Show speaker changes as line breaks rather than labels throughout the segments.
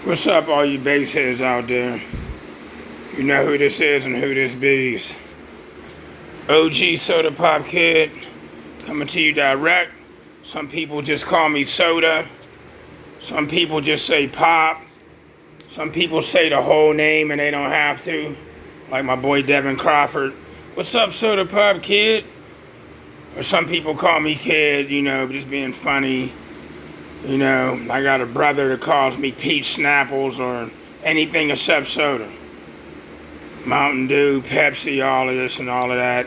What's up, all you baseheads out there? You know who this is and who this be's. OG Soda Pop Kid, coming to you direct. Some people just call me Soda. Some people just say Pop. Some people say the whole name and they don't have to. Like my boy Devin Crawford. What's up, Soda Pop Kid? Or some people call me Kid, just being funny. I got a brother that calls me Peach Snapples or anything except soda. Mountain Dew, Pepsi, all of this and all of that.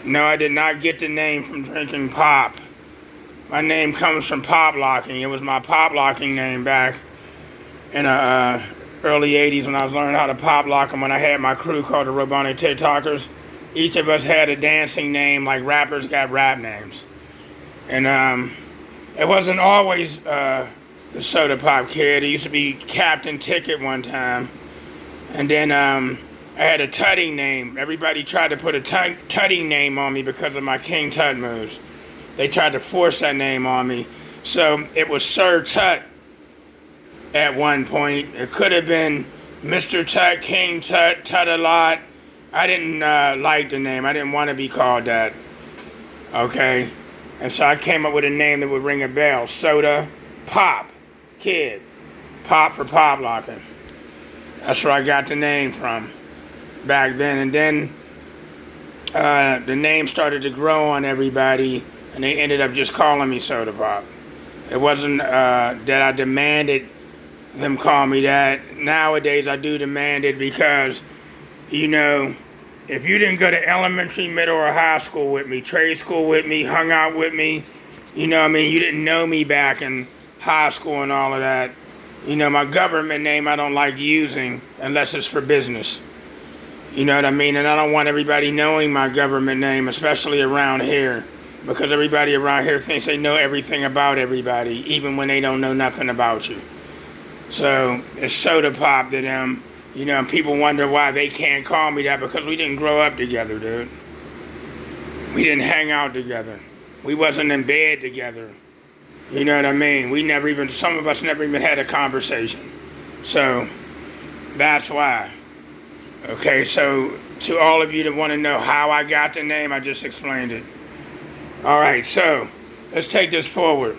No, I did not get the name from drinking pop. My name comes from pop locking. It was my pop locking name back in the early 80s when I was learning how to pop lock, and when I had my crew called the Robonic TikTokers. Each of us had a dancing name like rappers got rap names. And it wasn't always the Soda Pop Kid. It used to be Captain Ticket one time. And then I had a tutting name. Everybody tried to put a tutting name on me because of my King Tut moves. They tried to force that name on me. So it was Sir Tut at one point. It could have been Mr. Tut, King Tut, Tut a lot. I didn't like the name. I didn't want to be called that. Okay? And so I came up with a name that would ring a bell. Soda Pop Kid. Pop for pop locking. That's where I got the name from back then. And then the name started to grow on everybody, and they ended up just calling me Soda Pop. It wasn't that I demanded them call me that. Nowadays I do demand it because, if you didn't go to elementary, middle, or high school with me, trade school with me, hung out with me, you didn't know me back in high school and all of that. My government name I don't like using unless it's for business. You know what I mean? And I don't want everybody knowing my government name, especially around here, because everybody around here thinks they know everything about everybody, even when they don't know nothing about you. So it's Soda Pop to them. People wonder why they can't call me that, because we didn't grow up together, dude. We didn't hang out together. We wasn't in bed together. You know what I mean? Some of us never even had a conversation. So, that's why. Okay, so to all of you that want to know how I got the name, I just explained it. Alright, so, let's take this forward.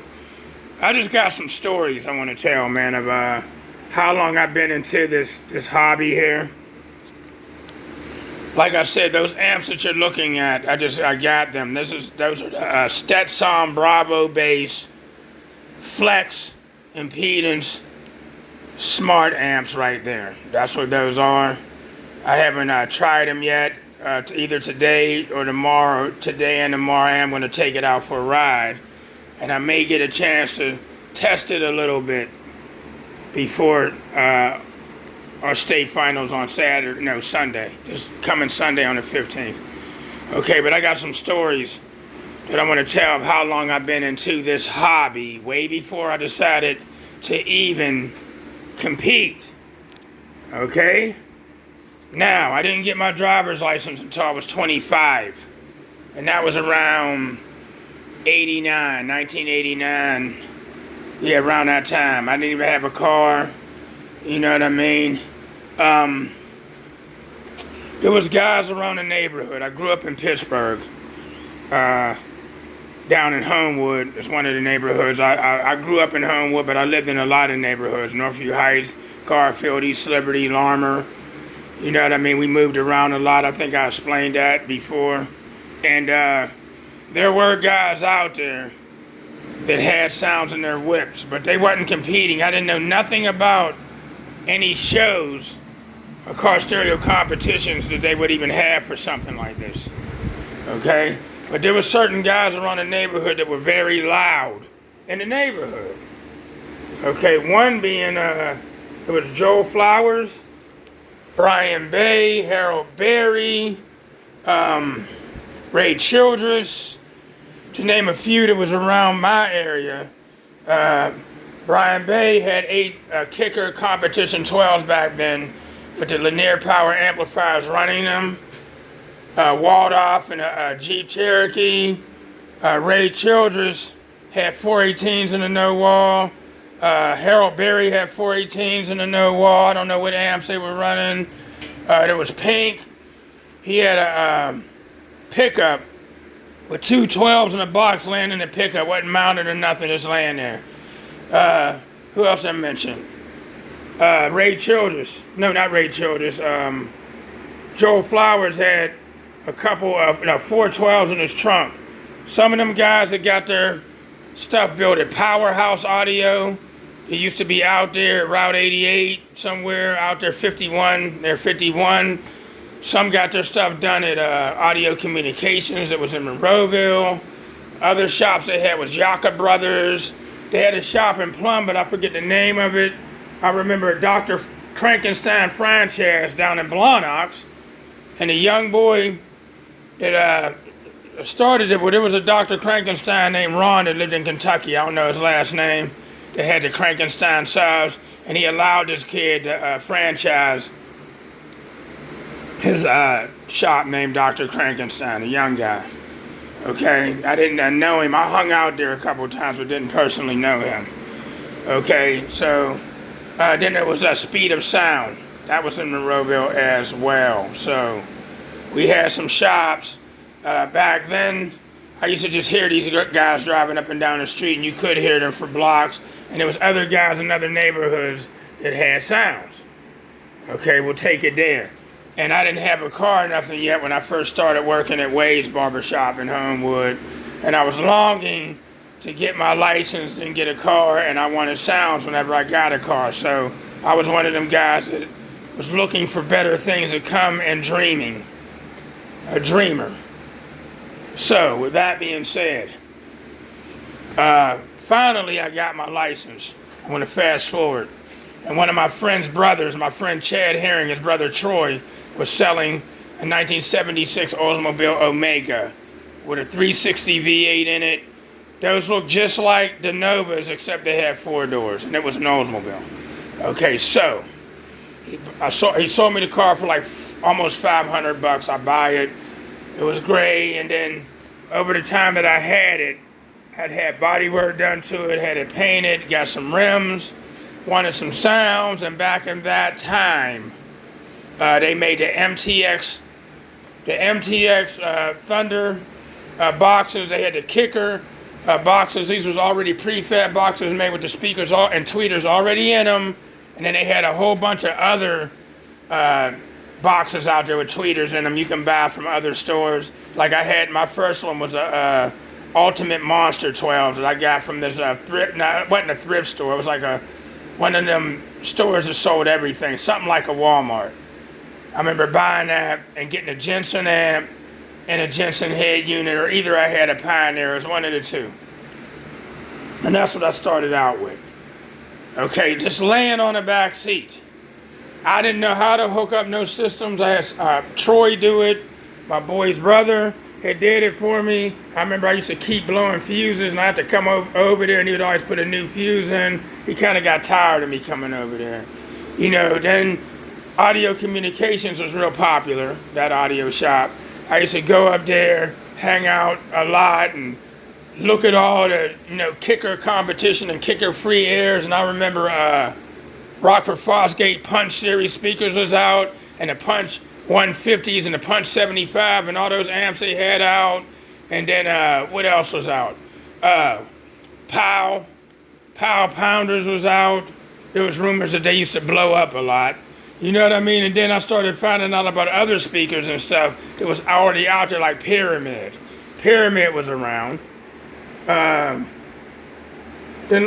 I just got some stories I want to tell, man, of how long I've been into this hobby here. Like I said, those amps that you're looking at, I got them. Those are Stetson Bravo bass, flex, impedance, smart amps right there. That's what those are. I haven't tried them yet. Either today or tomorrow. Today and tomorrow, I am going to take it out for a ride, and I may get a chance to test it a little bit before our state finals on Sunday. Just coming Sunday on the 15th. Okay, but I got some stories that I want to tell of how long I've been into this hobby, way before I decided to even compete. Okay? Now, I didn't get my driver's license until I was 25. And that was around 1989. Yeah, around that time. I didn't even have a car. You know what I mean? There was guys around the neighborhood. I grew up in Pittsburgh. Down in Homewood. It's one of the neighborhoods. I grew up in Homewood, but I lived in a lot of neighborhoods. Northview Heights, Garfield, East Liberty, Larmer. You know what I mean? We moved around a lot. I think I explained that before. And there were guys out there that had sounds in their whips, but they wasn't competing. I didn't know nothing about any shows or car stereo competitions that they would even have for something like this. Okay? But there were certain guys around the neighborhood that were very loud in the neighborhood. Okay, one being, it was Joel Flowers, Brian Bay, Harold Berry, Ray Childress, to name a few that was around my area. Brian Bay had 8 kicker competition 12s back then, with the Linear Power amplifiers running them. Waldoff and a Jeep Cherokee. Ray Childress had 418s in the no wall. Harold Berry had 418s in the no wall. I don't know what amps they were running. There was Pink. He had a pickup with two 12s in a box laying in the pickup. Wasn't mounted or nothing, just laying there. Who else I mentioned? Ray Childress. No, not Ray Childress. Joel Flowers had a couple of, 412s in his trunk. Some of them guys that got their stuff built at Powerhouse Audio. It used to be out there at Route 88, somewhere out there, 51. They're 51. Some got their stuff done at Audio Communications that was in Monroeville. Other shops they had was Yaka Brothers. They had a shop in Plum, but I forget the name of it. I remember Dr. Frankenstein franchise down in Blawnox. And a young boy that started it, well, there was a Dr. Frankenstein named Ron that lived in Kentucky. I don't know his last name. They had the Frankenstein subs, and he allowed this kid to franchise his shop named Dr. Frankenstein, a young guy. Okay, I didn't know him. I hung out there a couple of times, but didn't personally know him. Okay, so then there was Speed of Sound. That was in Monroeville as well. So we had some shops. Back then, I used to just hear these guys driving up and down the street, and you could hear them for blocks. And there was other guys in other neighborhoods that had sounds. Okay, we'll take it there. And I didn't have a car or nothing yet when I first started working at Wade's Barbershop in Homewood. And I was longing to get my license and get a car, and I wanted sounds whenever I got a car. So I was one of them guys that was looking for better things to come and dreaming. A dreamer. So, with that being said, finally I got my license. I want to fast forward. And one of my friend's brothers, my friend Chad Herring, his brother Troy, was selling a 1976 Oldsmobile Omega with a 360 V8 in it. Those look just like the Novas, except they had 4 doors, and it was an Oldsmobile. Okay, so he sold me the car for like almost $500. I buy it. It was gray, and then over the time that I had it, I'd had body work done to it, had it painted, got some rims, wanted some sounds, and back in that time, they made the MTX Thunder boxes. They had the kicker boxes. These was already prefab boxes made with the speakers and tweeters already in them, and then they had a whole bunch of other boxes out there with tweeters in them you can buy from other stores. Like I had, my first one was a Ultimate Monster 12 that I got from this thrift. No, it wasn't a thrift store. It was like one of them stores that sold everything, something like a Walmart. I remember buying that and getting a Jensen amp and a Jensen head unit, or either I had a Pioneer. It was one of the two. And that's what I started out with. Okay, just laying on the back seat. I didn't know how to hook up no systems. I had Troy do it. My boy's brother had did it for me. I remember I used to keep blowing fuses, and I had to come over there, and he would always put a new fuse in. He kind of got tired of me coming over there. Then Audio Communications was real popular, that audio shop. I used to go up there, hang out a lot, and look at all the, kicker competition and kicker free airs. And I remember Rockford Fosgate Punch Series speakers was out, and the Punch 150s and the Punch 75 and all those amps they had out. And then what else was out? Pow Pounders was out. There was rumors that they used to blow up a lot. You know what I mean? And then I started finding out about other speakers and stuff that was already out there, like Pyramid. Pyramid was around. Then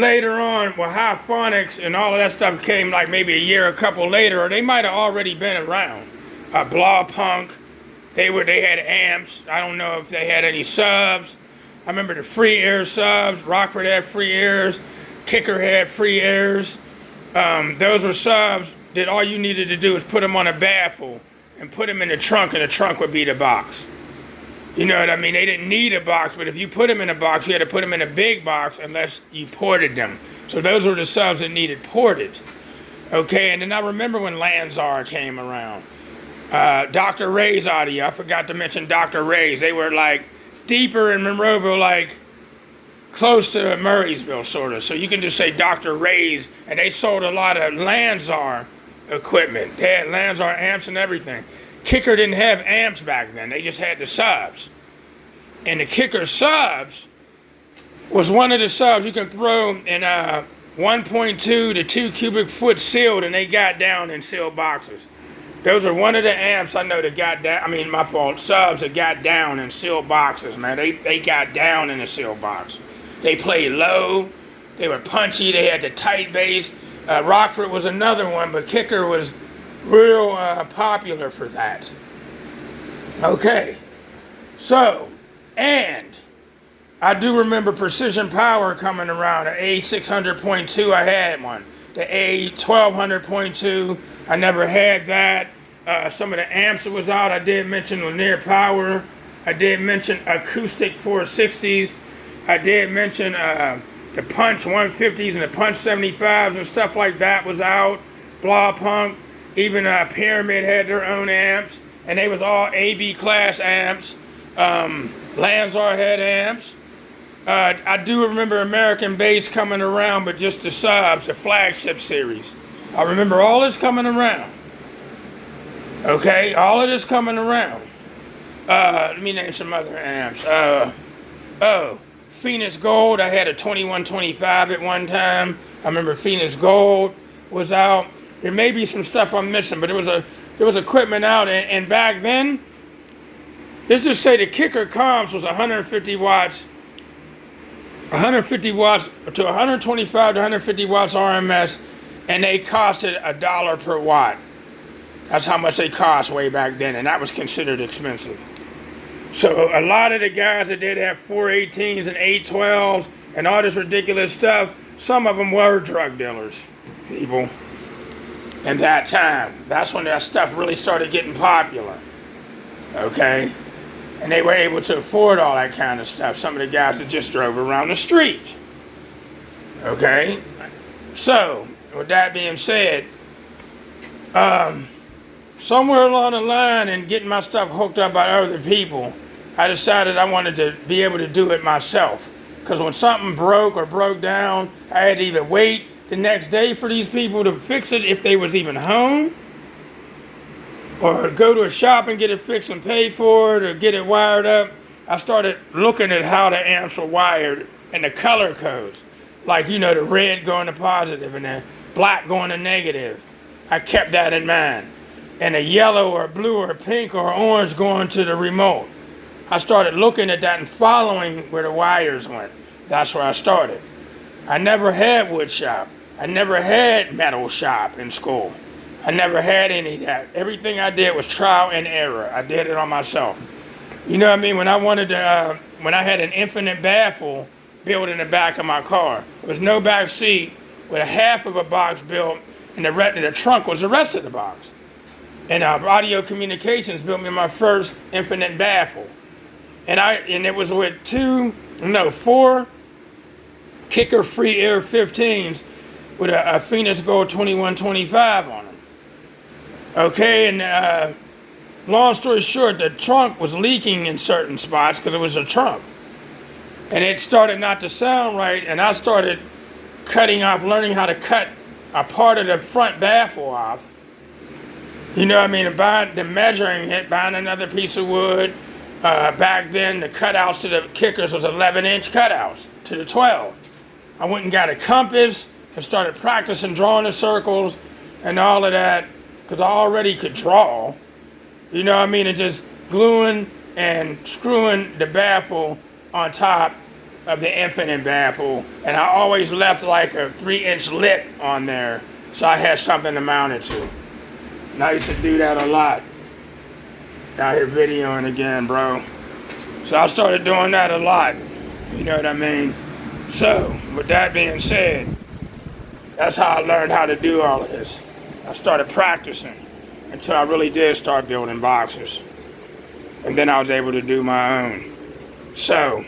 later on, Hiphonics and all of that stuff came like maybe a couple later, or they might have already been around. Blawpunk, they had amps. I don't know if they had any subs. I remember the free air subs. Rockford had free airs. Kicker had free airs. Those were subs that all you needed to do was put them on a baffle and put them in the trunk, and the trunk would be the box. You know what I mean? They didn't need a box, but if you put them in a box, you had to put them in a big box unless you ported them. So those were the subs that needed ported. Okay, and then I remember when Lanzar came around. Dr. Ray's audio, I forgot to mention Dr. Ray's. They were like deeper in Monroeville, like close to Murraysville, sort of. So you can just say Dr. Ray's, and they sold a lot of Lanzar equipment. They had Lanzar amps and everything. Kicker didn't have amps back then. They just had the subs. And the Kicker subs was one of the subs you can throw in 1.2 to 2 cubic foot sealed, and they got down in sealed boxes. Those are one of the amps I know that got down. I mean, my fault. Subs that got down in sealed boxes, man. They got down in a sealed box. They played low. They were punchy. They had the tight bass. Rockford was another one, but Kicker was real popular for that. Okay. So, and I do remember Precision Power coming around. The A600.2, I had one. The A1200.2, I never had that. Some of the amps that was out, I did mention Lanier Power. I did mention Acoustic 460s. I did mention the Punch 150s and the Punch 75s and stuff like that was out. Blah Punk. Even Pyramid had their own amps. And they was all AB class amps. Lanzar had amps. I do remember American Bass coming around, but just the subs, the flagship series. I remember all this coming around. Okay, all of this coming around. Let me name some other amps. Phoenix Gold. I had a 2125 at one time. I remember Phoenix Gold was out. There may be some stuff I'm missing, but there was equipment out, and back then, let's just say the Kicker comms was 150 watts. 150 watts to 125 to 150 watts RMS, and they costed $1 per watt. That's how much they cost way back then, and that was considered expensive. So a lot of the guys that did have 418s and 812s and all this ridiculous stuff, some of them were drug dealers, people. And that time, that's when that stuff really started getting popular. Okay? And they were able to afford all that kind of stuff. Some of the guys that just drove around the street. Okay? So, with that being said, somewhere along the line in getting my stuff hooked up by other people, I decided I wanted to be able to do it myself. Because when something broke or broke down, I had to either wait the next day for these people to fix it if they was even home, or go to a shop and get it fixed and pay for it, or get it wired up. I started looking at how the amps were wired and the color codes. Like, you know, the red going to positive and the black going to negative. I kept that in mind. And the yellow or blue or pink or orange going to the remote. I started looking at that and following where the wires went. That's where I started. I never had wood shop. I never had metal shop in school. I never had any of that. Everything I did was trial and error. I did it on myself. You know what I mean? When I wanted to, when I had an infinite baffle built in the back of my car, there was no back seat with a half of a box built, and the trunk was the rest of the box. And Audio Communications built me my first infinite baffle, and it was with 4 Kicker Free Air 15s with a Phoenix Gold 2125 on them. Okay, and long story short, the trunk was leaking in certain spots because it was a trunk. And it started not to sound right, and I started learning how to cut a part of the front baffle off. You know what I mean? And measuring it, buying another piece of wood. Back then, the cutouts to the Kickers was 11-inch cutouts to the 12. I went and got a compass and started practicing drawing the circles and all of that, because I already could draw. You know what I mean? And just gluing and screwing the baffle on top of the infinite baffle. And I always left like a 3-inch lip on there, so I had something to mount it to. And I used to do that a lot. Out here videoing again, bro. So I started doing that a lot. You know what I mean? So, with that being said, that's how I learned how to do all of this. I started practicing until I really did start building boxes. And then I was able to do my own. So,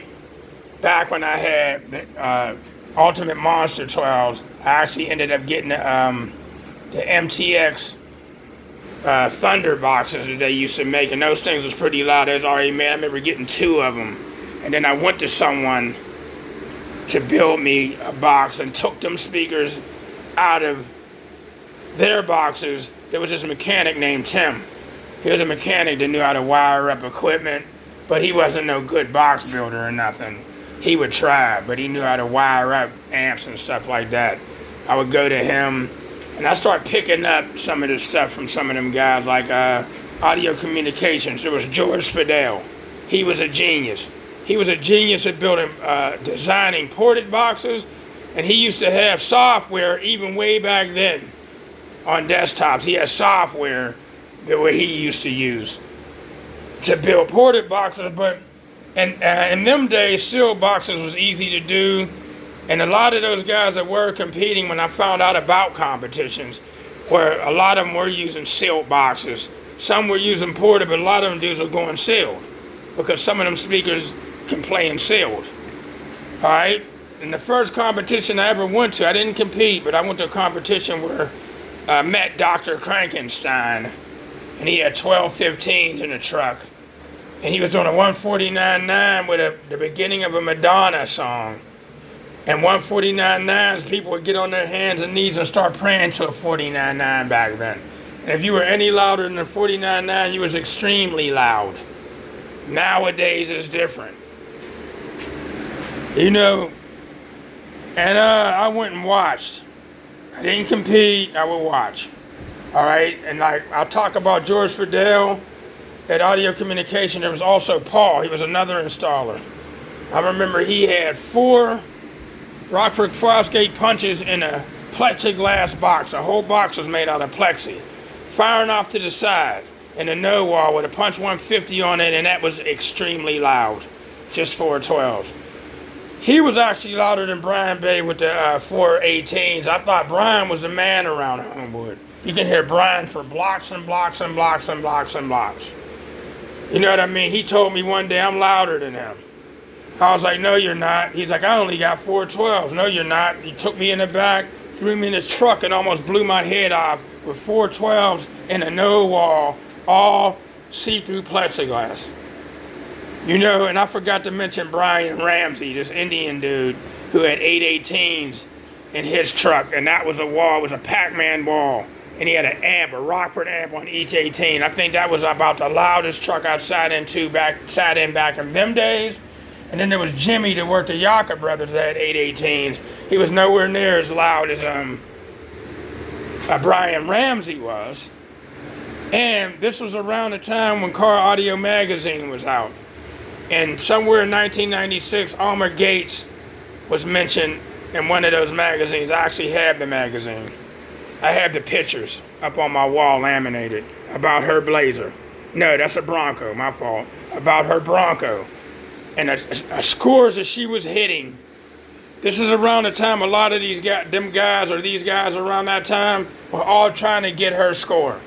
back when I had the Ultimate Monster 12s, I actually ended up getting the MTX Thunder boxes that they used to make, and those things was pretty loud. There's already, man, I remember getting 2 of them. And then I went to someone to build me a box and took them speakers out of their boxes. There was this mechanic named Tim. He was a mechanic that knew how to wire up equipment, but he wasn't no good box builder or nothing. He would try, but he knew how to wire up amps and stuff like that. I would go to him, and I started picking up some of this stuff from some of them guys, like Audio Communications. There was George Fidel. He was a genius. He was a genius at building, designing ported boxes, and he used to have software even way back then on desktops. He had software that he used to use to build ported boxes, but in them days, sealed boxes was easy to do, and a lot of those guys that were competing, when I found out about competitions, where a lot of them were using sealed boxes. Some were using ported, but a lot of them dudes were going sealed, because some of them speakers can play in sealed. All right? In the first competition I ever went to, I didn't compete, but I went to a competition where I met Dr. Frankenstein, and he had 12-15s in the truck. And he was doing a 149.9 with the beginning of a Madonna song. And 149.9s, people would get on their hands and knees and start praying to a 49.9 back then. And if you were any louder than a 49.9, you was extremely loud. Nowadays it's different. You know, and I went and watched. I didn't compete, I would watch. All right, and like I'll talk about George Fidel at Audio Communication. There was also Paul. He was another installer. I remember he had 4 Rockford Fosgate punches in a plexiglass box. The whole box was made out of plexi, firing off to the side in a no wall with a punch 150 on it, and that was extremely loud, just 412s. He was actually louder than Brian Bay with the 418s. I thought Brian was the man around Homewood. You can hear Brian for blocks and blocks and blocks and blocks and blocks. You know what I mean? He told me one day I'm louder than him. I was like, no, you're not. He's like, I only got 412s. No, you're not. He took me in the back, threw me in his truck, and almost blew my head off with 412s in a no wall, all see-through plexiglass. You know, and I forgot to mention Brian Ramsey, this Indian dude who had 818s in his truck, and that was a wall, it was a Pac-Man wall. And he had an amp, a Rockford amp on each 18. I think that was about the loudest truck I'd sat in back in them days. And then there was Jimmy that worked at Yaka Brothers that had 818s. He was nowhere near as loud as Brian Ramsey was. And this was around the time when Car Audio Magazine was out. And somewhere in 1996, Alma Gates was mentioned in one of those magazines. I actually have the magazine. I have the pictures up on my wall laminated about her Blazer. No, that's a Bronco, my fault. About her Bronco. And the scores that she was hitting. This is around the time a lot of these guys around that time were all trying to get her score.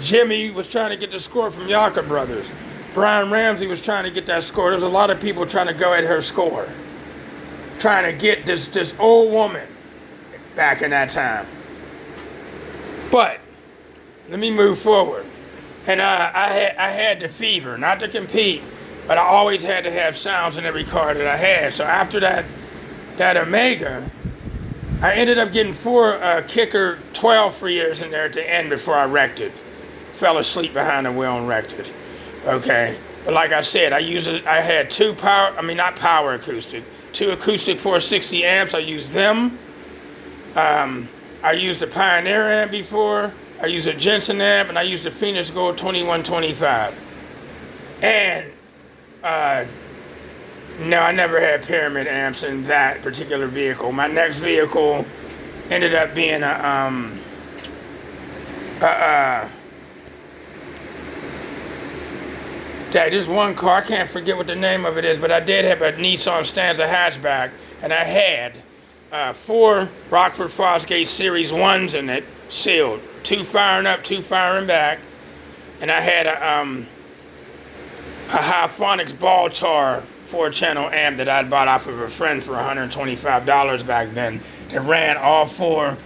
Jimmy was trying to get the score from Yaka Brothers. Brian Ramsey was trying to get that score. There's a lot of people trying to go at her score. Trying to get this old woman back in that time. But let me move forward. And I had the fever, not to compete, but I always had to have sounds in every car that I had. So after that Omega, I ended up getting 4 Kicker 12 freers in there at the end before I wrecked it. Fell asleep behind the wheel and wrecked it. Okay, but like I said, I had 2 2 acoustic 460 amps. I used them. I used the Pioneer amp before. I used a Jensen amp, and I used the Phoenix Gold 2125. And no, I never had pyramid amps in that particular vehicle. My next vehicle ended up being this one car, I can't forget what the name of it is, but I did have a Nissan Stanza hatchback, and I had 4 Rockford Fosgate Series 1s in it, sealed. 2 firing up, 2 firing back. And I had a Hyphonics Baltar 4-channel amp that I'd bought off of a friend for $125 back then that ran all 4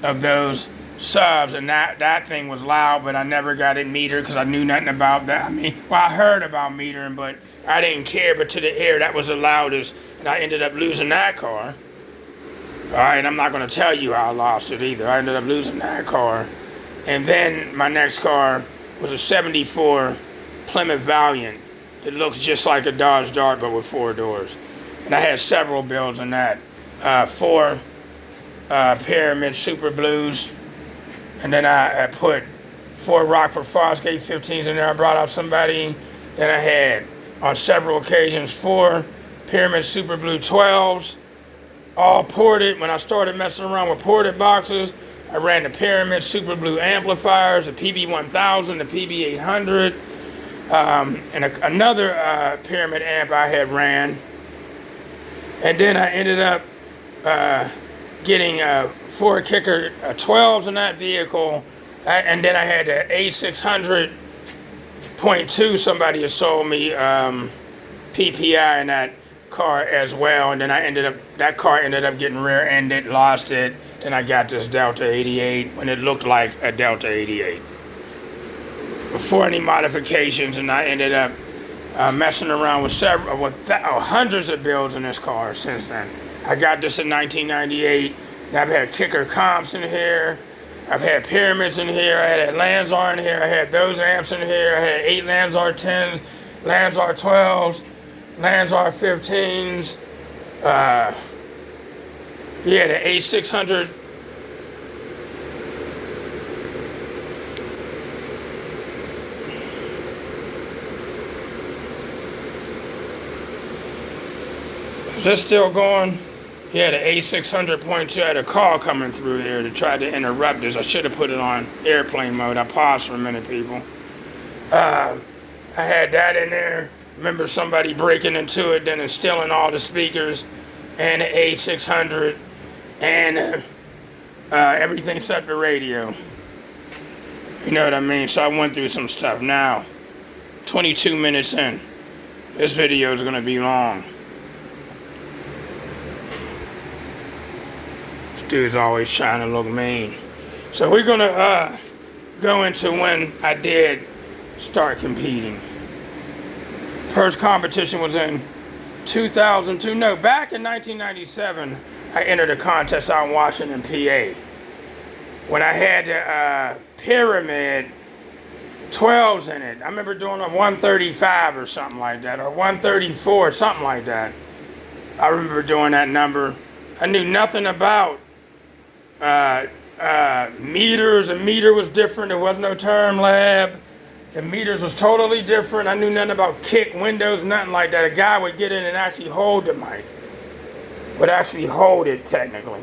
of those subs, and that thing was loud, but I never got it metered because I knew nothing about that. I mean, well, I heard about metering, but I didn't care. But to the air, that was the loudest. and I ended up losing that car. All right, I'm not going to tell you how I lost it either. I ended up losing that car. And then my next car was a 74 Plymouth Valiant that looks just like a Dodge Dart but with 4 doors. And I had several builds in that. 4 Pyramid Super Blues. And then I put 4 Rockford Fosgate 15s in there. I brought out somebody. Then I had, on several occasions, 4 Pyramid Super Blue 12s. All ported. When I started messing around with ported boxes, I ran the Pyramid Super Blue amplifiers, the PB1000, the PB800, and another Pyramid amp I had ran. And then I ended up getting 4 Kicker 12s in that vehicle. And then I had the A600.2 somebody had sold me PPI in that car as well, and then that car ended up getting rear-ended, lost it. Then I got this Delta 88 when it looked like a Delta 88 before any modifications, and I ended up messing around with hundreds of builds in this car since then. I got this in 1998, and I've had Kicker comps in here, I've had Pyramids in here, I had Lanzar in here, I had those amps in here, I had 8 Lanzar 10s, Lanzar 12s, Lanzar 15s, the A600. Is this still going? Yeah, the A600.2. I had a call coming through here to try to interrupt this. I should have put it on airplane mode. I paused for a minute, people. I had that in there. Remember somebody breaking into it, then stealing all the speakers and the A600 and everything except the radio. You know what I mean? So I went through some stuff. Now, 22 minutes in. This video is going to be long. This dude's always trying to look mean. So we're going to go into when I did start competing. First competition was in 2002. No, back in 1997, I entered a contest out in Washington, PA. When I had the Pyramid 12s in it. I remember doing a 135 or something like that, or 134, something like that. I remember doing that number. I knew nothing about meters. A meter was different. There was no Term Lab. The meters was totally different. I knew nothing about kick, windows, nothing like that. A guy would get in and actually hold the mic. Would actually hold it, technically.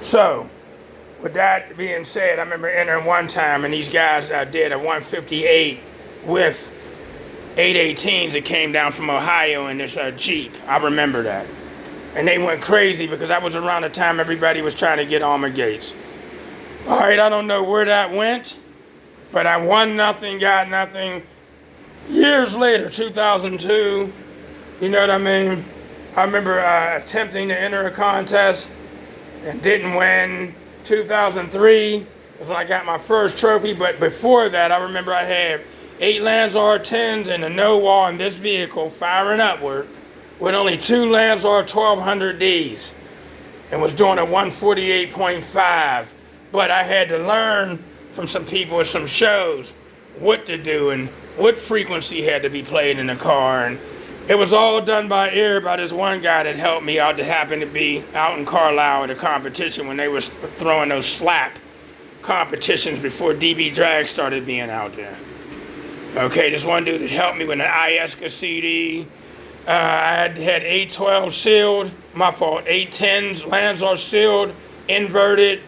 So, with that being said, I remember entering one time, and these guys did a 158 with 818s that came down from Ohio in this Jeep. I remember that. And they went crazy because that was around the time everybody was trying to get Armor Gates. All right, I don't know where that went. But I won nothing, got nothing. Years later, 2002, you know what I mean? I remember attempting to enter a contest and didn't win. 2003 was when I got my first trophy, but before that, I remember I had 8 Lanzar 10s and a no wall in this vehicle firing upward with only 2 Lanzar 1200Ds and was doing a 148.5. But I had to learn from some people at some shows what to do and what frequency had to be played in the car, and it was all done by ear by this one guy that helped me out that happened to be out in Carlisle at a competition when they was throwing those slap competitions before DB Drag started being out there. Okay, this one dude that helped me with an Iesca CD. I had 812 sealed, my fault, 810s, Lanzar sealed, inverted,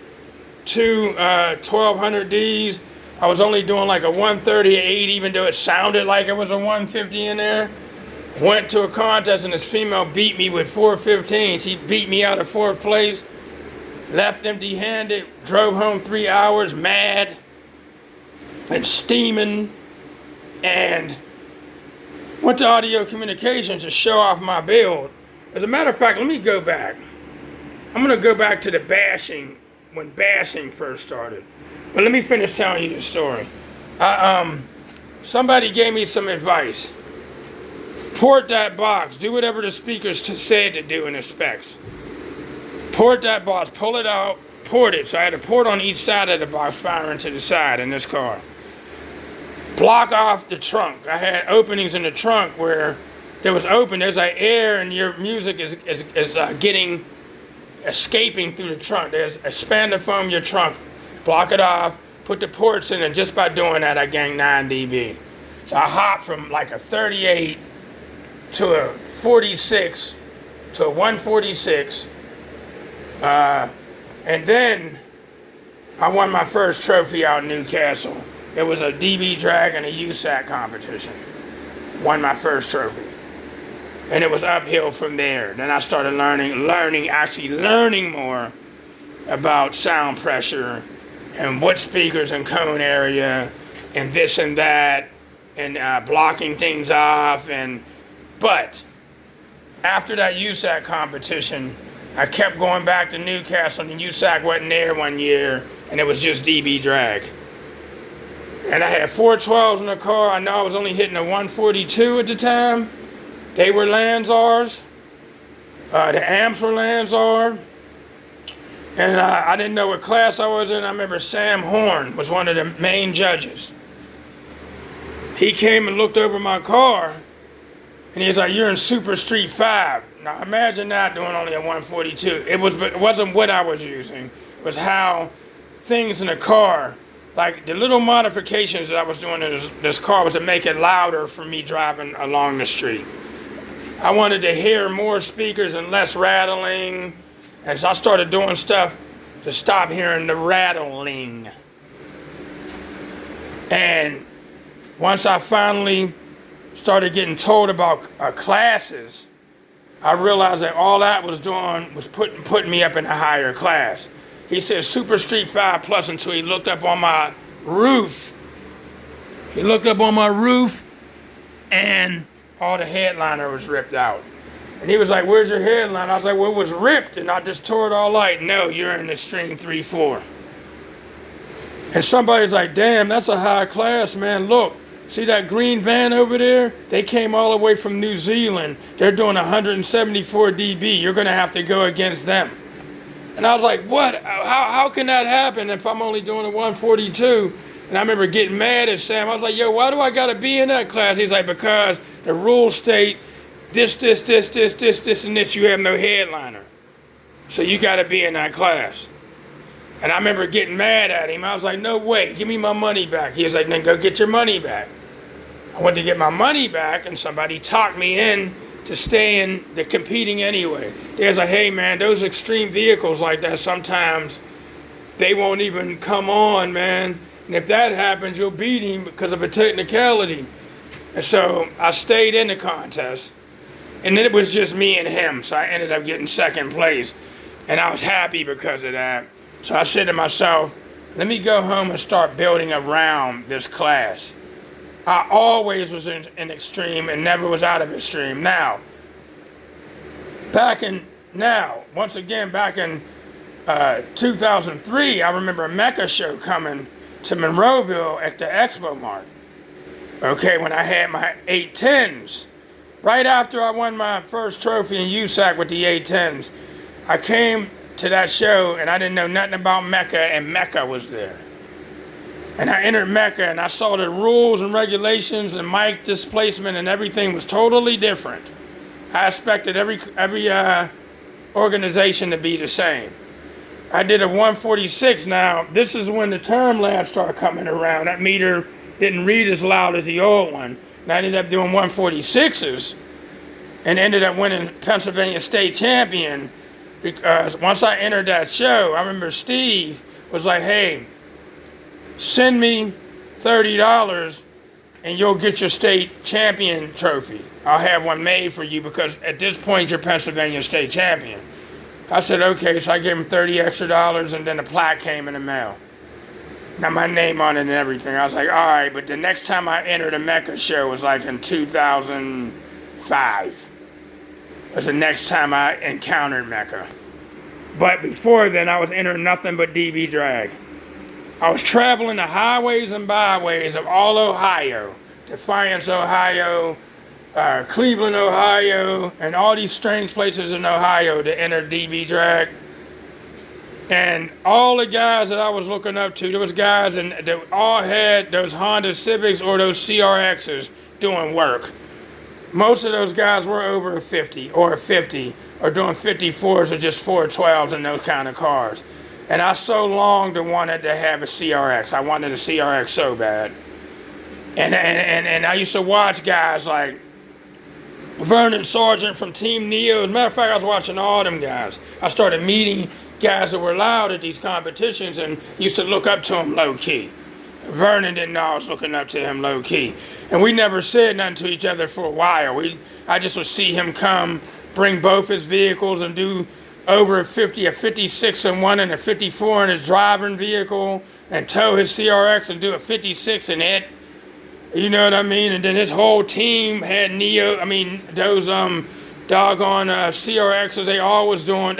2 1200Ds. I was only doing like a 138, even though it sounded like it was a 150 in there. Went to a contest and this female beat me with 415. She beat me out of 4th place. Left empty-handed. Drove home 3 hours mad and steaming. And went to Audio Communications to show off my build. As a matter of fact, let me go back. I'm going to go back to the bashing, when bashing first started. But let me finish telling you the story. Somebody gave me some advice. Port that box. Do whatever the speakers said to do in the specs. Port that box. Pull it out. Port it. So I had a port on each side of the box firing to the side in this car. Block off the trunk. I had openings in the trunk where there was open. There's like air and your music is escaping through the trunk. There's expander foam your trunk. Block it off. Put the ports in, and just by doing that, I gained 9 dB. So I hopped from like a 38 to a 46 to a 146. And then I won my first trophy out in Newcastle. It was a DB drag and a USAC competition. Won my first trophy. And it was uphill from there. Then I started learning more about sound pressure and what speakers in cone area and this and that and blocking things off. But after that USAC competition, I kept going back to Newcastle, and USAC wasn't there one year, and it was just DB drag. And I had 412s in the car. I know I was only hitting a 142 at the time. They were Lanzars. The amps were Lanzar. And I didn't know what class I was in. I remember Sam Horn was one of the main judges. He came and looked over my car, and he was like, "You're in Super Street 5. Now imagine that doing only a 142. It wasn't what I was using. It was how things in the car, like the little modifications that I was doing in this car was to make it louder for me driving along the street. I wanted to hear more speakers and less rattling. And so I started doing stuff to stop hearing the rattling. And once I finally started getting told about classes, I realized that all that was doing was putting me up in a higher class. He said Super Street 5 Plus until he looked up on my roof. He looked up on my roof and all the headliner was ripped out. And he was like, "Where's your headline?" I was like, "Well, it was ripped and I just tore it all out." "No, you're in Extreme 3-4. And somebody's like, "Damn, that's a high class, man. Look, see that green van over there? They came all the way from New Zealand. They're doing 174 dB. You're going to have to go against them." And I was like, "What? How can that happen if I'm only doing a 142? And I remember getting mad at Sam. I was like, "Yo, why do I got to be in that class?" He's like, "Because the rules state this, and this, you have no headliner. So you got to be in that class." And I remember getting mad at him. I was like, "No way, give me my money back." He was like, "Then go get your money back." I went to get my money back, and somebody talked me in to staying, to competing anyway. They was like, "Hey man, those extreme vehicles like that, sometimes they won't even come on, man. And if that happens, you'll beat him because of a technicality." And so I stayed in the contest. And then it was just me and him, so I ended up getting second place. And I was happy because of that. So I said to myself, let me go home and start building around this class. I always was in extreme and never was out of extreme. Once again, back in 2003, I remember a Mecca show coming to Monroeville at the Expo Mart. Okay, when I had my 810s. Right after I won my first trophy in USAC with the 810s, I came to that show and I didn't know nothing about Mecca, and Mecca was there. And I entered Mecca and I saw the rules and regulations and mic displacement and everything was totally different. I expected every organization to be the same. I did a 146. Now, this is when the term labs started coming around. That meter didn't read as loud as the old one. And I ended up doing 146s and ended up winning Pennsylvania State Champion, because once I entered that show, I remember Steve was like, "Hey, send me $30 and you'll get your state champion trophy. I'll have one made for you because at this point you're Pennsylvania State Champion." I said, "Okay," so I gave him $30 extra, and then a plaque came in the mail. Now my name on it and everything. I was like, all right, but the next time I entered a Mecca show was like in 2005. It was the next time I encountered Mecca. But before then, I was entering nothing but DB drag. I was traveling the highways and byways of all Ohio, Defiance, Ohio, Cleveland, Ohio, and all these strange places in Ohio to enter DB drag. And all the guys that I was looking up to, there was guys that all had those Honda Civics or those CRXs doing work. Most of those guys were over 50 or doing 54s or just 412s and those kind of cars. And I so longed and wanted to have a CRX. I wanted a CRX so bad. And I used to watch guys like Vernon Sargent from Team Neo. As a matter of fact, I was watching all them guys. I started meeting guys that were loud at these competitions and used to look up to him low-key. Vernon didn't know I was looking up to him low-key. And we never said nothing to each other for a while. I just would see him come, bring both his vehicles and do over a 56 in one and a 54 in his driving vehicle and tow his CRX and do a 56 in it. You know what I mean? And then his whole team had those doggone CRXs they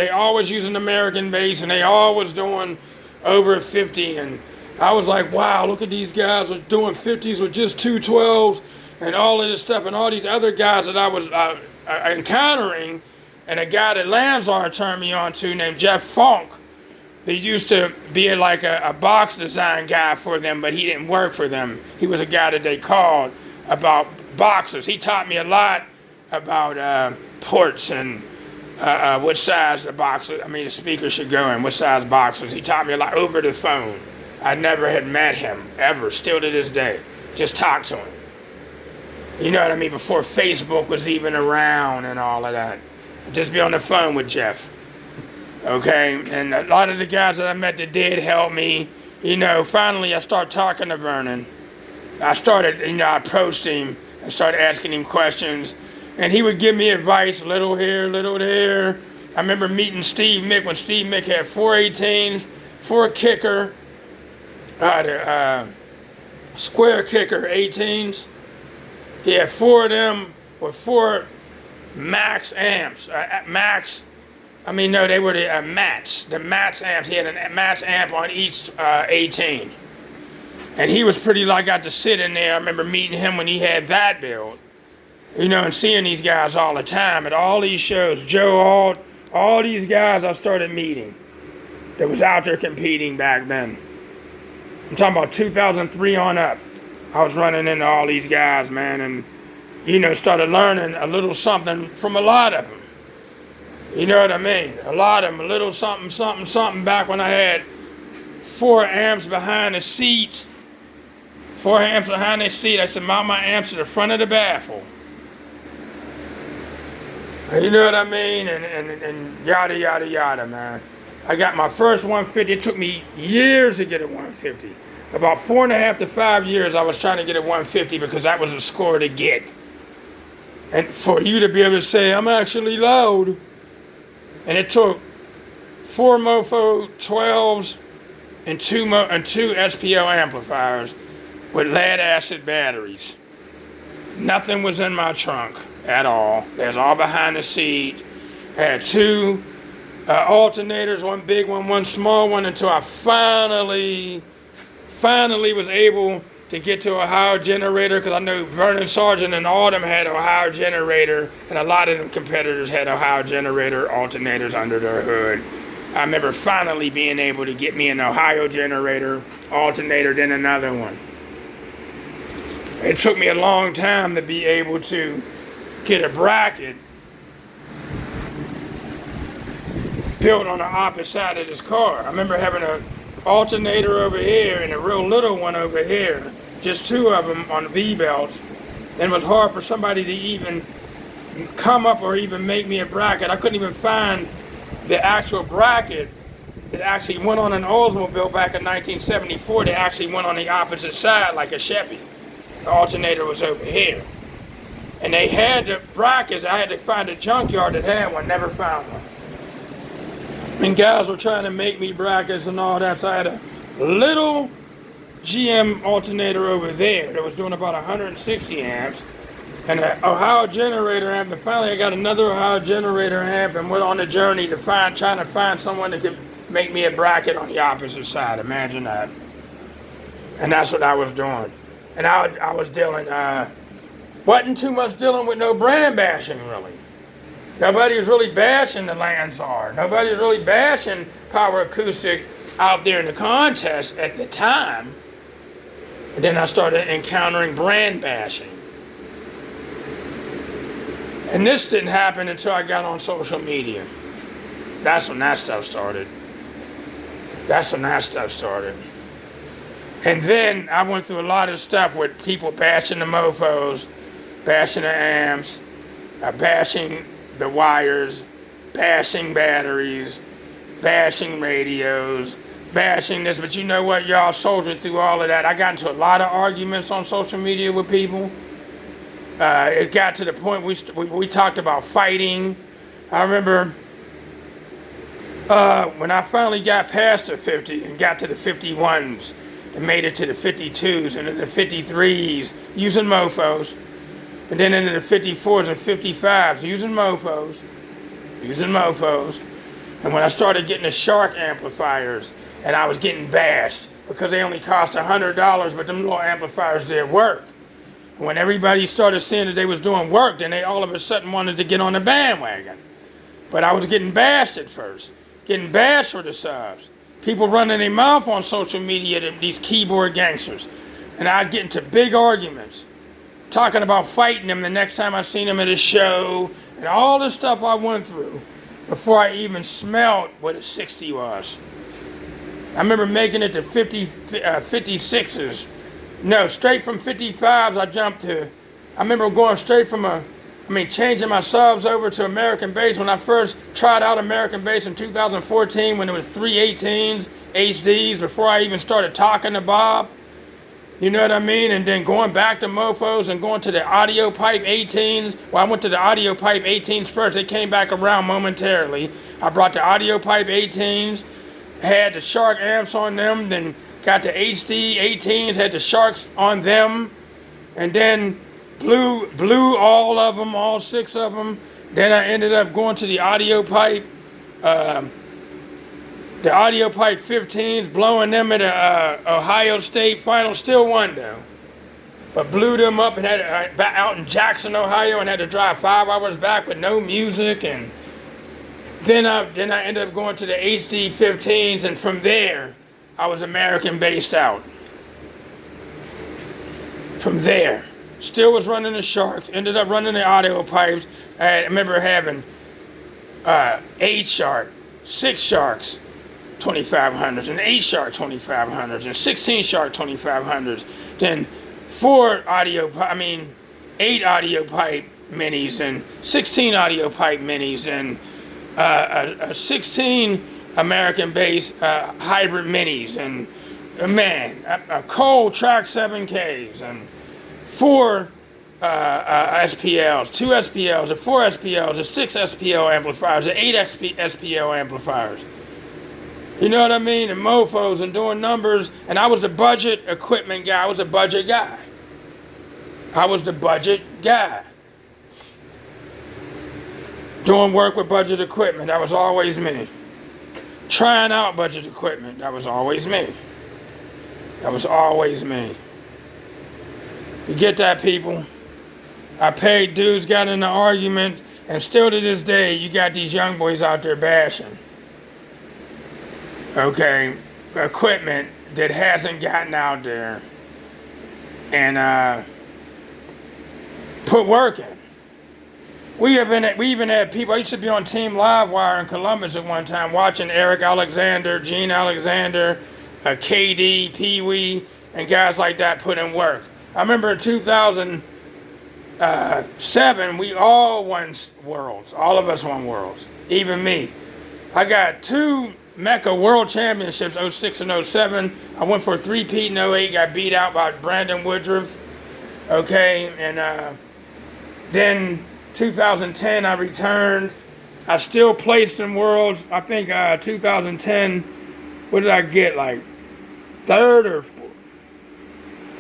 always using American base and they always doing over 50. And I was like, wow, look at these guys are doing 50s with just 212s and all of this stuff. And all these other guys that I was encountering, and a guy that Lanzar turned me on to named Jeff Funk. He used to be like a box design guy for them, but he didn't work for them. He was a guy that they called about boxes. He taught me a lot about ports and what size the speaker should go in, what size boxes. He taught me a lot over the phone. I never had met him, ever, still to this day. Just talked to him. You know what I mean? Before Facebook was even around and all of that. Just be on the phone with Jeff. Okay, and a lot of the guys that I met that did help me, finally I started talking to Vernon. I approached him and started asking him questions. And he would give me advice, little here, little there. I remember meeting Steve Mick when Steve Mick had 418s, 4 kicker, square kicker 18s. He had 4 of them with 4 max amps. They were the mats. The mats amps. He had a mats amp on each 18. And he was pretty got to sit in there. I remember meeting him when he had that build. And seeing these guys all the time at all these shows. Joe Alt, all these guys I started meeting that was out there competing back then. I'm talking about 2003 on up. I was running into all these guys, man, and started learning a little something from a lot of them. You know what I mean? A lot of them, a little something back when I had 4 amps behind the seat. 4 amps behind the seat. I said, mount my amps to the front of the baffle. You know what I mean? And yada, yada, yada, man. I got my first 150. It took me years to get a 150. About 4.5 to 5 years I was trying to get a 150 because that was a score to get. And for you to be able to say, I'm actually loud. And it took 4 Mofo 12s and 2 SPL amplifiers with lead acid batteries. Nothing was in my trunk at all. It was all behind the seat. I had 2 alternators, 1 big one, 1 small one, until I finally was able to get to a Ohio generator, because I know Vernon Sargent and all of them had Ohio generator, and a lot of them competitors had Ohio generator alternators under their hood. I remember finally being able to get me an Ohio generator alternator, then another one. It took me a long time to be able to get a bracket built on the opposite side of this car. I remember having an alternator over here and a real little one over here, just 2 of them on the V-belts. And it was hard for somebody to even come up or even make me a bracket. I couldn't even find the actual bracket that actually went on an Oldsmobile back in 1974 that actually went on the opposite side like a Chevy. The alternator was over here. And they had the brackets. I had to find a junkyard that had one, never found one. And guys were trying to make me brackets and all that, so I had a little GM alternator over there that was doing about 160 amps, and an Ohio generator amp, and finally I got another Ohio generator amp and went on a journey to trying to find someone that could make me a bracket on the opposite side. Imagine that. And that's what I was doing. And I was dealing Wasn't too much dealing with no brand bashing, really. Nobody was really bashing the Lansar. Nobody was really bashing Power Acoustic out there in the contest at the time. And then I started encountering brand bashing. And this didn't happen until I got on social media. That's when that stuff started. And then I went through a lot of stuff with people bashing the mofos, bashing the amps, bashing the wires, bashing batteries, bashing radios, bashing this. But you know what, y'all soldiered through all of that. I got into a lot of arguments on social media with people. It got to the point we talked about fighting. I remember when I finally got past the 50 and got to the 51s and made it to the 52s and then the 53s using mofos, and then into the 54s and 55s using mofos. And when I started getting the Shark amplifiers and I was getting bashed because they only cost $100, but them little amplifiers did work. When everybody started seeing that they was doing work, then they all of a sudden wanted to get on the bandwagon. But I was getting bashed at first. Getting bashed for the subs. People running their mouth on social media, these keyboard gangsters. And I'd get into big arguments. Talking about fighting them the next time I seen them at a show. And all the stuff I went through before I even smelled what a 60 was. I remember making it to 56s. No, straight from 55s I jumped to. I remember going straight from changing my subs over to American bass when I first tried out American bass in 2014 when it was 318s, HDs, before I even started talking to Bob. You know what I mean? And then going back to mofos and going to the audio pipe 18s. Well, I went to the audio pipe 18s first. They came back around momentarily. I brought the audio pipe 18s, had the Shark amps on them, then got the HD 18s, had the Sharks on them, and then blew all of them, all 6 of them. Then I ended up going to the audio pipe 15s, blowing them at Ohio State final. Still won though, but blew them up and had out in Jackson, Ohio, and had to drive 5 hours back with no music. And then I ended up going to the HD 15s, and from there I was American based out. From there, still was running the Sharks, ended up running the audio pipes. I remember having 8 Shark, 6 Sharks 2500s, and 8 Shark 2500s, and 16 Shark 2500s. Then 8 audio pipe minis, and 16 audio pipe minis, and 16 American bass hybrid minis, and a Cole Track 7Ks, and 4 SPLs, 2 SPLs, 4 SPLs, 6 SPL amplifiers, 8 SPL amplifiers. You know what I mean? And mofos and doing numbers. And I was a budget equipment guy. I was the budget guy. Doing work with budget equipment. That was always me. Trying out budget equipment. That was always me. You get that, people? I paid dudes, got in an argument, and still to this day, you got these young boys out there bashing. Okay, equipment that hasn't gotten out there and put work in. We even had people. I used to be on Team Livewire in Columbus at one time, watching Eric Alexander, Gene Alexander, KD, Pee Wee, and guys like that put in work. I remember in 2007, we all won worlds. All of us won worlds, even me. I got 2 Mecca World Championships, 06 and 07. I went for a 3-peat in 08, got beat out by Brandon Woodruff. Okay, and then 2010 I returned. I still placed in worlds. I think 2010, what did I get, like 3rd or 4th?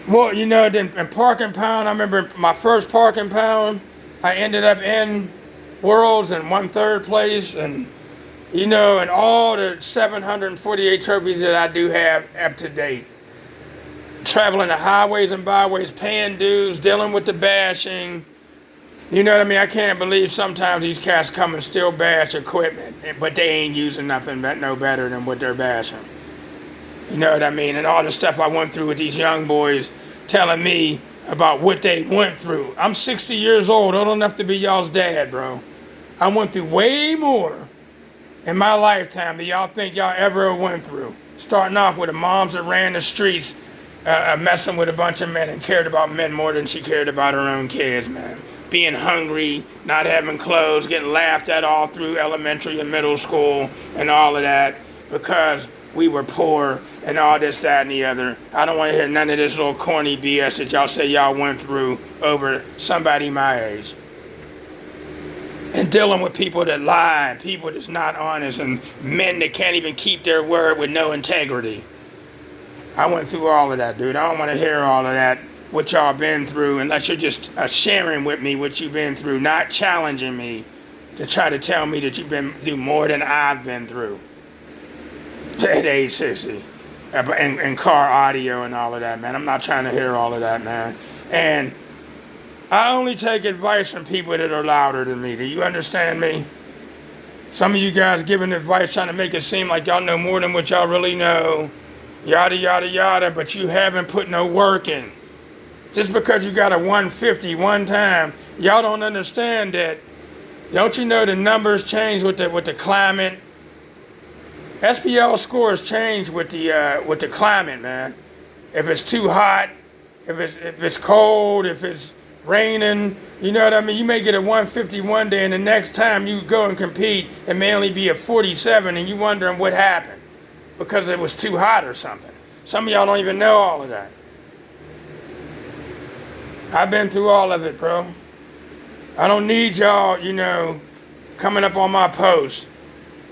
Well, you know, then in Park and Pound, I remember my first Park and Pound, I ended up in worlds and won 3rd place, and you know, and all the 748 trophies that I do have up to date. traveling the highways and byways, paying dues, dealing with the bashing. You know what I mean? I can't believe sometimes these cats come and still bash equipment, but they ain't using nothing but no better than what they're bashing. You know what I mean? And all the stuff I went through with these young boys telling me about what they went through. I'm 60 years old, old enough to be y'all's dad, bro. I went through way more in my lifetime than y'all think y'all ever went through. Starting off with the moms that ran the streets, messing with a bunch of men and cared about men more than she cared about her own kids, man. Being hungry, not having clothes, getting laughed at all through elementary and middle school and all of that because we were poor and all this, that, and the other. I don't want to hear none of this little corny BS that y'all say y'all went through over somebody my age. And dealing with people that lie and people that's not honest and men that can't even keep their word with no integrity. I went through all of that, dude. I don't want to hear all of that, what y'all been through, unless you're just sharing with me what you've been through, not challenging me to try to tell me that you've been through more than I've been through at age 60. And car audio and all of that, man. I'm not trying to hear all of that, man. And I only take advice from people that are louder than me. Do you understand me? Some of you guys giving advice trying to make it seem like y'all know more than what y'all really know. Yada, yada, yada, but you haven't put no work in. Just because you got a 150 one time, y'all don't understand that. Don't you know the numbers change with the climate? SPL scores change with the climate, man. If it's too hot, if it's cold, if it's raining, you know what I mean? You may get a 150 one day, and the next time you go and compete, it may only be a 47, and you wondering what happened because it was too hot or something. Some of y'all don't even know all of that. I've been through all of it, bro. I don't need y'all, coming up on my posts,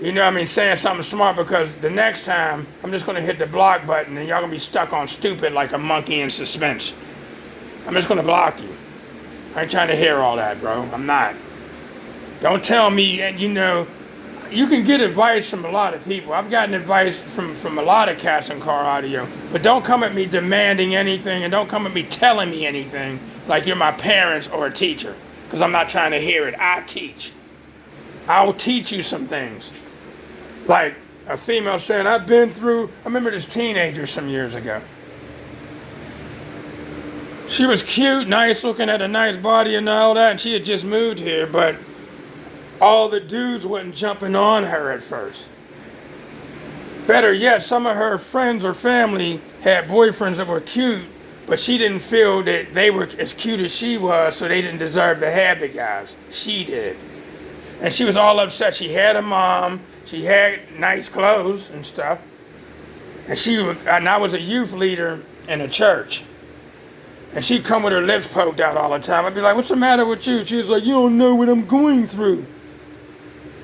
saying something smart, because the next time I'm just going to hit the block button and y'all going to be stuck on stupid like a monkey in suspense. I'm just going to block you. I ain't trying to hear all that, bro. I'm not. Don't tell me, and you can get advice from a lot of people. I've gotten advice from a lot of cats in car audio, but don't come at me demanding anything, and don't come at me telling me anything like you're my parents or a teacher, because I'm not trying to hear it. I teach. I will teach you some things. Like a female saying, I remember this teenager some years ago. She was cute, nice looking, had a nice body and all that, and she had just moved here, but all the dudes wasn't jumping on her at first. Better yet, some of her friends or family had boyfriends that were cute, but she didn't feel that they were as cute as she was, so they didn't deserve to have the guys. She did. And she was all upset. She had a mom, she had nice clothes and stuff, and I was a youth leader in a church. And she'd come with her lips poked out all the time. I'd be like, what's the matter with you? She was like, you don't know what I'm going through.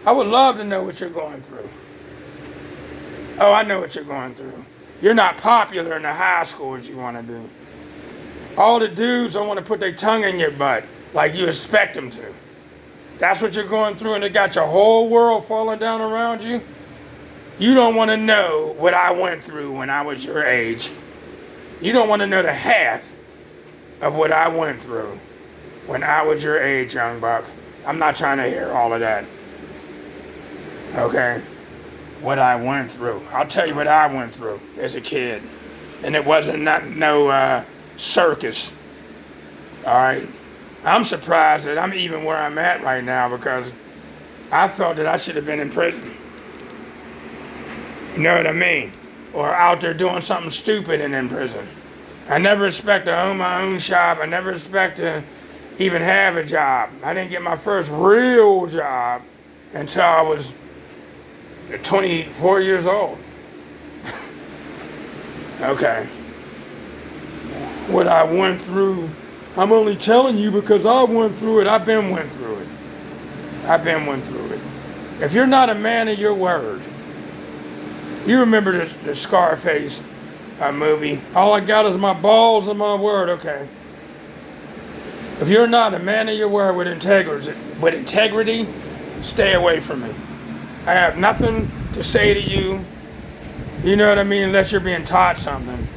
I would love to know what you're going through. Oh, I know what you're going through. You're not popular in the high school as you want to be. All the dudes don't want to put their tongue in your butt like you expect them to. That's what you're going through, and it got your whole world falling down around you. You don't want to know what I went through when I was your age. You don't want to know the half of what I went through when I was your age, young buck. I'm not trying to hear all of that. Okay? What I went through. I'll tell you what I went through as a kid. And it wasn't no circus. Alright? I'm surprised that I'm even where I'm at right now, because I felt that I should have been in prison. You know what I mean? Or out there doing something stupid and in prison. I never expect to own my own shop. I never expect to even have a job. I didn't get my first real job until I was 24 years old. Okay. What I went through, I'm only telling you because I went through it. I've been went through it. If you're not a man of your word, you remember the Scarface movie. All I got is my balls and my word. Okay. If you're not a man of your word with integrity, stay away from me. I have nothing to say to you. You know what I mean? Unless you're being taught something.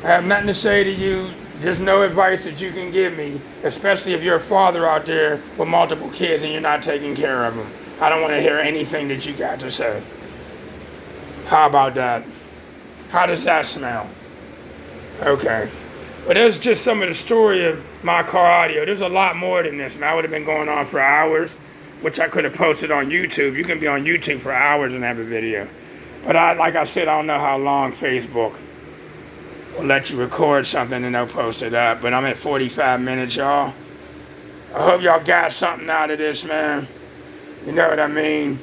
I I have nothing to say to you. There's no advice that you can give me, especially if you're a father out there with multiple kids and you're not taking care of them. I don't want to hear anything that you got to say. How about that? How does that smell? Okay. But that's just some of the story of my car audio. There's a lot more than this, man. I would have been going on for hours, which I could have posted on YouTube. You can be on YouTube for hours and have a video. But like I said, I don't know how long Facebook will let you record something and they'll post it up. But I'm at 45 minutes, y'all. I hope y'all got something out of this, man. You know what I mean?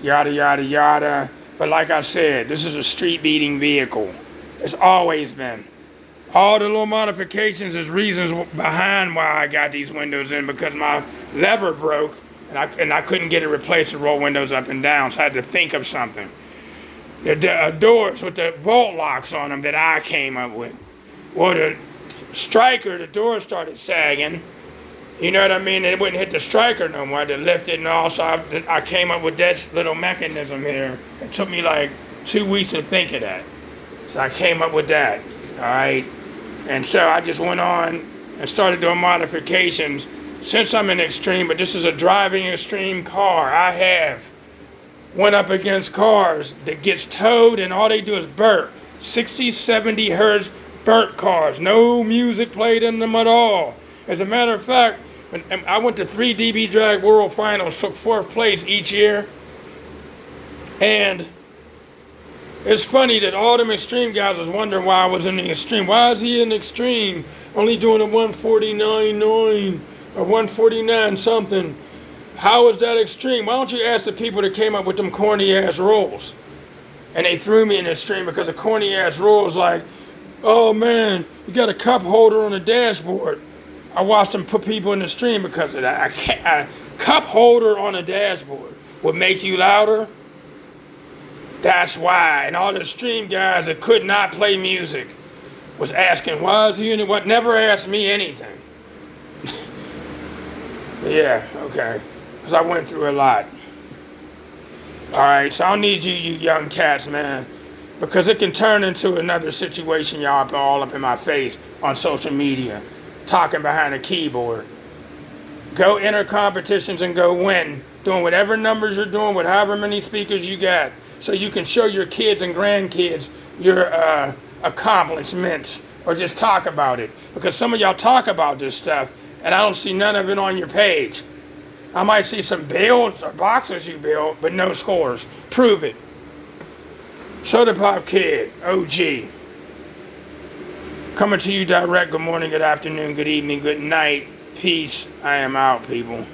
Yada, yada, yada. But like I said, this is a street-beating vehicle. It's always been. All the little modifications is reasons behind why I got these windows in, because my lever broke and I couldn't get it replaced to roll windows up and down, so I had to think of something. The doors with the volt locks on them that I came up with. Well, the striker, the door started sagging. You know what I mean? It wouldn't hit the striker no more. I had to lift it, and also I came up with this little mechanism here. It took me like 2 weeks to think of that. So I came up with that, all right? And so I just went on and started doing modifications. Since I'm in Extreme, but this is a driving Extreme car, I went up against cars that gets towed and all they do is burp. 60, 70 hertz burp cars. No music played in them at all. As a matter of fact, when I went to 3 DB Drag World Finals, took 4th place each year. And it's funny that all them Extreme guys was wondering why I was in the Extreme. Why is he in the Extreme? Only doing a 149.9 or 149 something. How is that Extreme? Why don't you ask the people that came up with them corny ass rules? And they threw me in the Extreme because the corny ass rules like, oh man, you got a cup holder on the dashboard. I watched them put people in the Extreme because of that. A cup holder on a dashboard would make you louder. That's why. And all the Extreme guys that could not play music was asking, why is he in it? What? Never asked me anything. Yeah, okay. Because I went through a lot. Alright, so I don't need you young cats, man. Because it can turn into another situation, y'all, all up in my face on social media. Talking behind a keyboard. Go enter competitions and go win. Doing whatever numbers you're doing with however many speakers you got. So you can show your kids and grandkids your accomplishments. Or just talk about it. Because some of y'all talk about this stuff and I don't see none of it on your page. I might see some builds or boxes you built, but no scores. Prove it. Soda Pop Kid, OG. Coming to you direct. Good morning, good afternoon, good evening, good night. Peace. I am out, people.